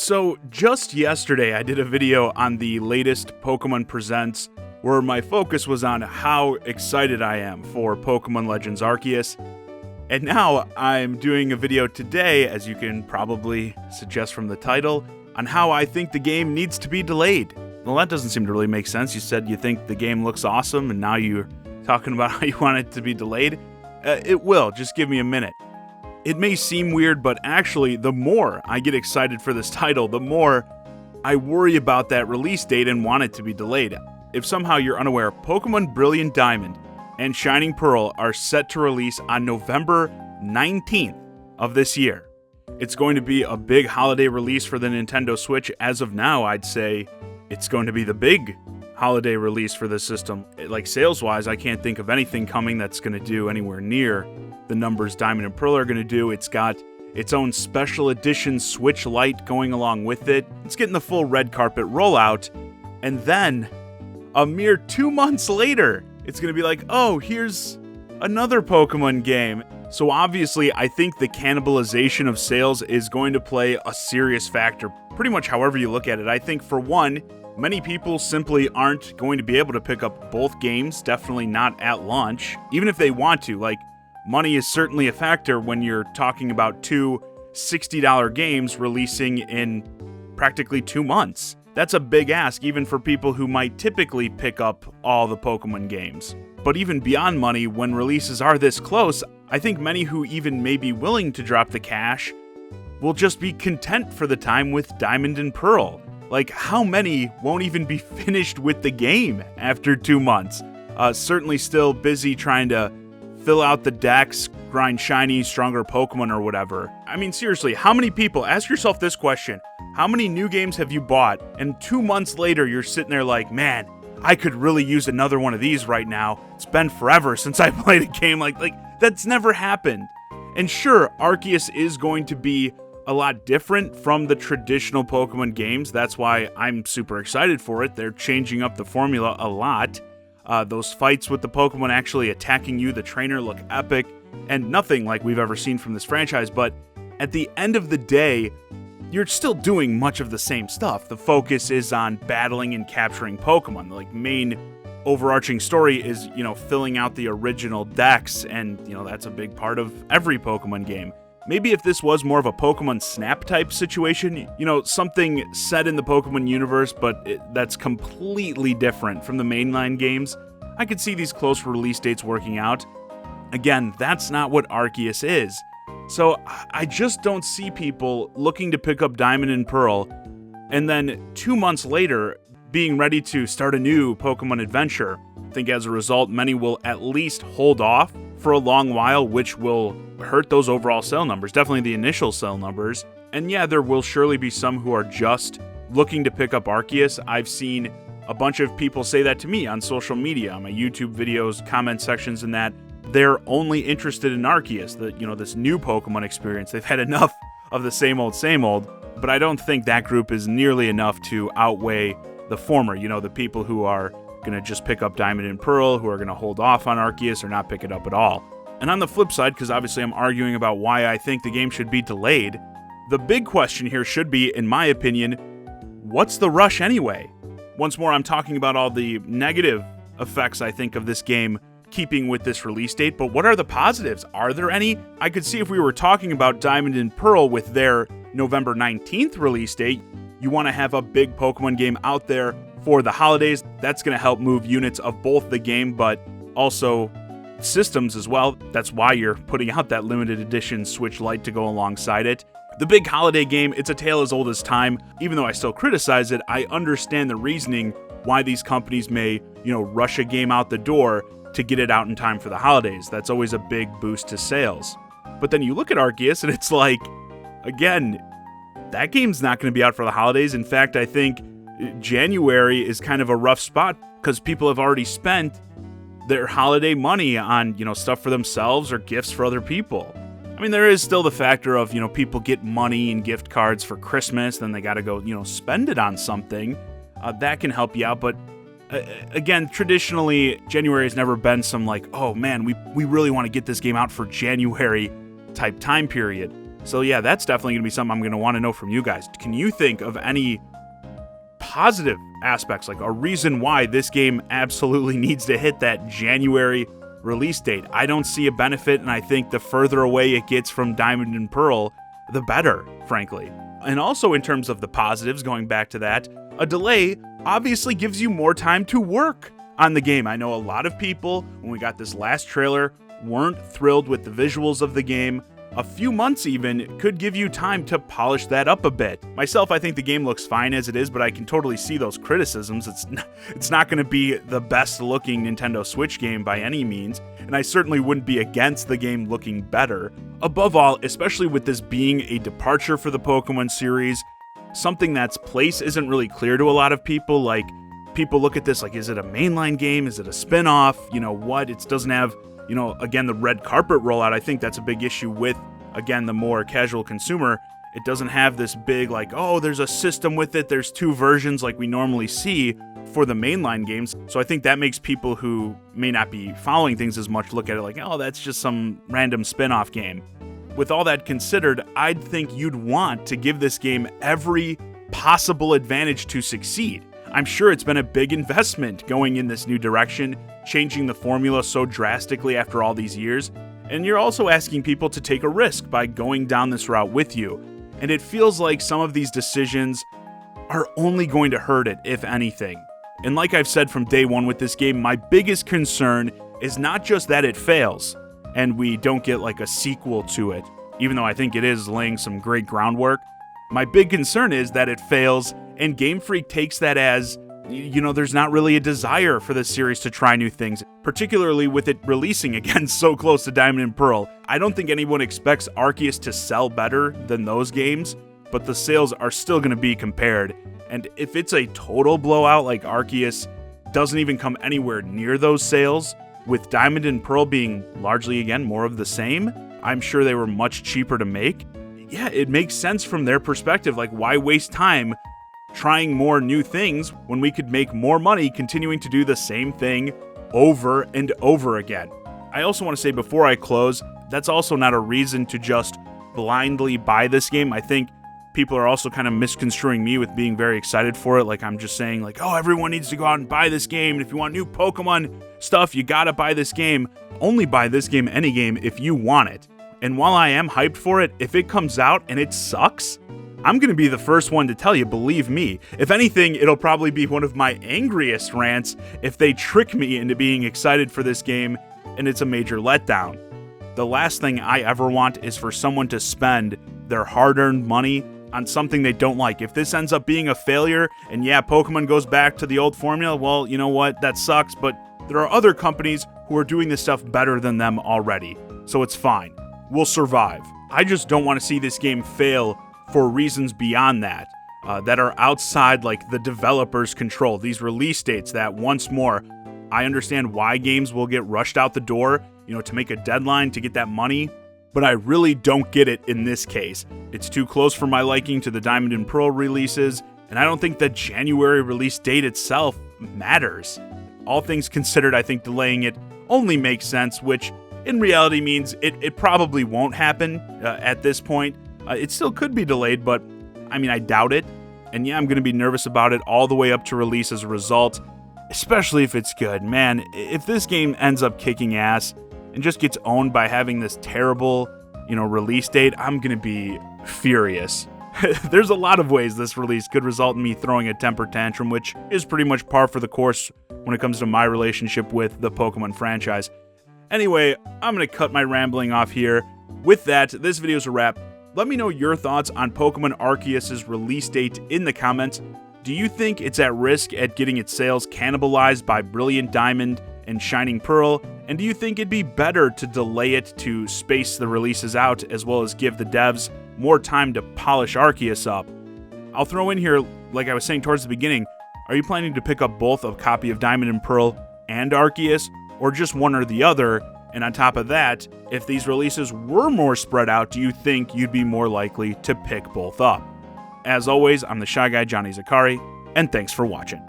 So just yesterday, I did a video on the latest Pokemon Presents where my focus was on how excited I am for Pokemon Legends Arceus. And now I'm doing a video today, as you can probably suggest from the title, on how I think the game needs to be delayed. Well, that doesn't seem to really make sense. You said you think the game looks awesome, and now you're talking about how you want it to be delayed. It will. Just give me a minute. It may seem weird, but actually, the more I get excited for this title, the more I worry about that release date and want it to be delayed. If somehow you're unaware, Pokemon Brilliant Diamond and Shining Pearl are set to release on November 19th of this year. It's going to be a big holiday release for the Nintendo Switch. As of now, I'd say it's going to be the big holiday release for this system. Like sales-wise, I can't think of anything coming that's going to do anywhere near the numbers Diamond and Pearl are going to do. It's got its own special edition Switch Lite going along with it. It's getting the full red carpet rollout. And then, a mere 2 months later, it's going to be like, oh, here's another Pokemon game. So obviously, I think the cannibalization of sales is going to play a serious factor, pretty much however you look at it. I think, for one, many people simply aren't going to be able to pick up both games, definitely not at launch, even if they want to. Like, money is certainly a factor when you're talking about two $60 games releasing in practically 2 months. That's a big ask, even for people who might typically pick up all the Pokemon games. But even beyond money, when releases are this close, I think many who even may be willing to drop the cash will just be content for the time with Diamond and Pearl. Like, how many won't even be finished with the game after 2 months? Certainly still busy trying to fill out the decks, grind shiny, stronger Pokemon or whatever. I mean, seriously, how many people, ask yourself this question, how many new games have you bought, and 2 months later you're sitting there like, man, I could really use another one of these right now. It's been forever since I played a game like that's never happened. And sure, Arceus is going to be a lot different from the traditional Pokemon games. That's why I'm super excited for it. They're changing up the formula a lot. Those fights with the Pokemon actually attacking you, the trainer, look epic, and nothing like we've ever seen from this franchise. But at the end of the day, you're still doing much of the same stuff. The focus is on battling and capturing Pokemon. The main overarching story is, filling out the original decks, and, that's a big part of every Pokemon game. Maybe if this was more of a Pokemon Snap type situation, something set in the Pokemon universe, but that's completely different from the mainline games, I could see these close release dates working out. Again, that's not what Arceus is. So I just don't see people looking to pick up Diamond and Pearl, and then 2 months later, being ready to start a new Pokemon adventure. I think as a result, many will at least hold off for a long while, which will hurt those overall sale numbers, definitely the initial sale numbers. And yeah, there will surely be some who are just looking to pick up Arceus. I've seen a bunch of people say that to me on social media, on my YouTube videos, comment sections, and that they're only interested in Arceus, this new Pokemon experience. They've had enough of the same old, but I don't think that group is nearly enough to outweigh the former, the people who are going to just pick up Diamond and Pearl, who are going to hold off on Arceus or not pick it up at all. And on the flip side, because obviously I'm arguing about why I think the game should be delayed, the big question here should be, in my opinion, what's the rush anyway? Once more, I'm talking about all the negative effects, I think, of this game keeping with this release date, but what are the positives? Are there any? I could see if we were talking about Diamond and Pearl with their November 19th release date, you want to have a big Pokemon game out there for the holidays. That's going to help move units of both the game, but also systems as well. That's why you're putting out that limited edition Switch Lite to go alongside it. The big holiday game, it's a tale as old as time. Even though I still criticize it, I understand the reasoning why these companies may, rush a game out the door to get it out in time for the holidays. That's always a big boost to sales. But then you look at Arceus and it's like, again, that game's not going to be out for the holidays. In fact, I think January is kind of a rough spot because people have already spent their holiday money on, stuff for themselves or gifts for other people. I mean, there is still the factor of, people get money and gift cards for Christmas, then they got to go, spend it on something. That can help you out. But again, traditionally, January has never been some oh man, we really want to get this game out for January type time period. So yeah, that's definitely going to be something I'm going to want to know from you guys. Can you think of any positive aspects, like a reason why this game absolutely needs to hit that January release date? I don't see a benefit, and I think the further away it gets from Diamond and Pearl, the better, frankly. And also in terms of the positives, going back to that, a delay obviously gives you more time to work on the game. I know a lot of people, when we got this last trailer, weren't thrilled with the visuals of the game. A few months even could give you time to polish that up a bit. Myself, I think the game looks fine as it is, but I can totally see those criticisms. It's not going to be the best looking Nintendo Switch game by any means, and I certainly wouldn't be against the game looking better. Above all, especially with this being a departure for the Pokemon series, something that's place isn't really clear to a lot of people. Like, people look at this like, is it a mainline game? Is it a spin-off? You know what? It doesn't have, again, the red carpet rollout. I think that's a big issue with, again, the more casual consumer. It doesn't have this big, like, oh, there's a system with it, there's 2 versions like we normally see for the mainline games. So I think that makes people who may not be following things as much look at it like, oh, that's just some random spin-off game. With all that considered, I'd think you'd want to give this game every possible advantage to succeed. I'm sure it's been a big investment going in this new direction, changing the formula so drastically after all these years, and you're also asking people to take a risk by going down this route with you. And it feels like some of these decisions are only going to hurt it, if anything. And like I've said from day one with this game, my biggest concern is not just that it fails, and we don't get like a sequel to it, even though I think it is laying some great groundwork. My big concern is that it fails, and GameFreak takes that as, there's not really a desire for the series to try new things, particularly with it releasing again so close to Diamond and Pearl. I don't think anyone expects Arceus to sell better than those games, but the sales are still going to be compared. And if it's a total blowout like Arceus doesn't even come anywhere near those sales, with Diamond and Pearl being largely, again, more of the same, I'm sure they were much cheaper to make. Yeah, it makes sense from their perspective. Like, why waste time trying more new things when we could make more money continuing to do the same thing over and over again? I also want to say before I close, that's also not a reason to just blindly buy this game. I think people are also kind of misconstruing me with being very excited for it. Like, I'm just saying, like, oh, everyone needs to go out and buy this game. And if you want new Pokemon stuff, you gotta buy this game. Only buy this game, any game, if you want it. And while I am hyped for it, if it comes out and it sucks, I'm gonna be the first one to tell you, believe me. If anything, it'll probably be one of my angriest rants if they trick me into being excited for this game and it's a major letdown. The last thing I ever want is for someone to spend their hard-earned money on something they don't like. If this ends up being a failure, and yeah, Pokemon goes back to the old formula, well, you know what, that sucks, but there are other companies who are doing this stuff better than them already, so it's fine. We'll survive. I just don't want to see this game fail for reasons beyond that, that are outside, like, the developer's control. These release dates that, once more, I understand why games will get rushed out the door, to make a deadline to get that money, but I really don't get it in this case. It's too close for my liking to the Diamond and Pearl releases, and I don't think the January release date itself matters. All things considered, I think delaying it only makes sense, which in reality means it probably won't happen at this point. It still could be delayed, but I doubt it. And yeah, I'm going to be nervous about it all the way up to release as a result, especially if it's good. Man, if this game ends up kicking ass and just gets owned by having this terrible, release date, I'm going to be furious. There's a lot of ways this release could result in me throwing a temper tantrum, which is pretty much par for the course when it comes to my relationship with the Pokemon franchise. Anyway, I'm going to cut my rambling off here. With that, this video's a wrap. Let me know your thoughts on Pokemon Arceus' release date in the comments. Do you think it's at risk at getting its sales cannibalized by Brilliant Diamond and Shining Pearl? And do you think it'd be better to delay it to space the releases out, as well as give the devs more time to polish Arceus up? I'll throw in here, like I was saying towards the beginning, are you planning to pick up both a copy of Diamond and Pearl and Arceus, or just one or the other? And on top of that, if these releases were more spread out, do you think you'd be more likely to pick both up? As always, I'm the Shy Guy, Johnny Zakari, and thanks for watching.